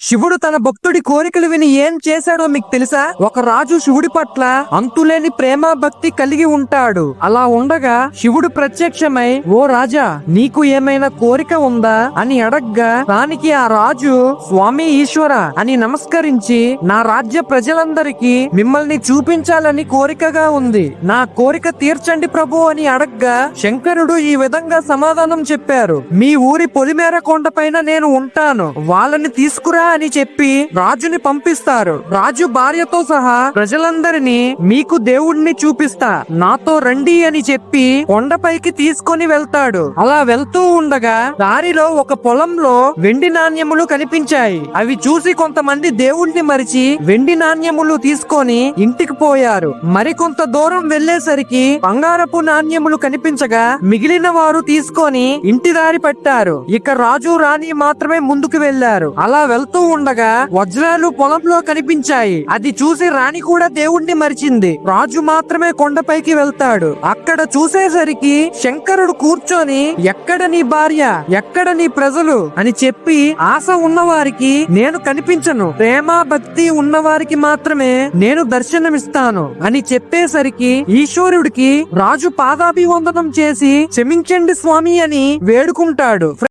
శివుడు తన భక్తుడి కోరికలు విని ఏం చేశాడో మీకు తెలుసా? ఒక రాజు శివుడి పట్ల అంతులేని ప్రేమ భక్తి కలిగి ఉంటాడు. అలా ఉండగా శివుడు ప్రత్యక్షమై, ఓ రాజా, నీకు ఏమైనా కోరిక ఉందా అని అడగ్గా, దానికి ఆ రాజు, స్వామి ఈశ్వర అని నమస్కరించి, నా రాజ్య ప్రజలందరికీ మిమ్మల్ని చూపించాలని కోరికగా ఉంది, నా కోరిక తీర్చండి ప్రభు అని అడగ్గా, శంకరుడు ఈ విధంగా సమాధానం చెప్పారు: మీ ఊరి పొలిమేర కొండపైన నేను ఉంటాను, వాళ్ళని తీసుకురా అని చెప్పి రాజుని పంపిస్తారు. రాజు భార్యతో సహా ప్రజలందరినీ మీకు దేవుణ్ణి చూపిస్తా, నాతో రండి అని చెప్పి కొండపైకి తీసుకొని వెళ్తాడు. అలా వెళ్తూ ఉండగా దారిలో ఒక పొలంలో వెండి నాణ్యములు కనిపించాయి. అవి చూసి కొంతమంది దేవుణ్ణి మరిచి వెండి నాణ్యములు తీసుకొని ఇంటికి పోయారు. మరికొంత దూరం వెళ్లేసరికి బంగారపు నాణ్యములు కనిపించగా మిగిలిన వారు తీసుకొని ఇంటి దారి పట్టారు. ఇక రాజు రాణి మాత్రమే ముందుకు వెళ్లారు. అలా వెళ్తూ ఉండగా వజ్రాలు పొలంలో కనిపించాయి. అది చూసి రాణి కూడా దేవుణ్ణి మరిచింది. రాజు మాత్రమే కొండపైకి వెళ్తాడు. అక్కడ చూసేసరికి శంకరుడు కూర్చొని, ఎక్కడ నీ భార్య, ఎక్కడ నీ ప్రజలు అని చెప్పి, ఆశ ఉన్నవారికి నేను కనిపించను, ప్రేమ భక్తి ఉన్నవారికి మాత్రమే నేను దర్శనమిస్తాను అని చెప్పేసరికి ఈశ్వరుడికి రాజు పాదాభివందనం చేసి, క్షమించండి స్వామి అని వేడుకుంటాడు.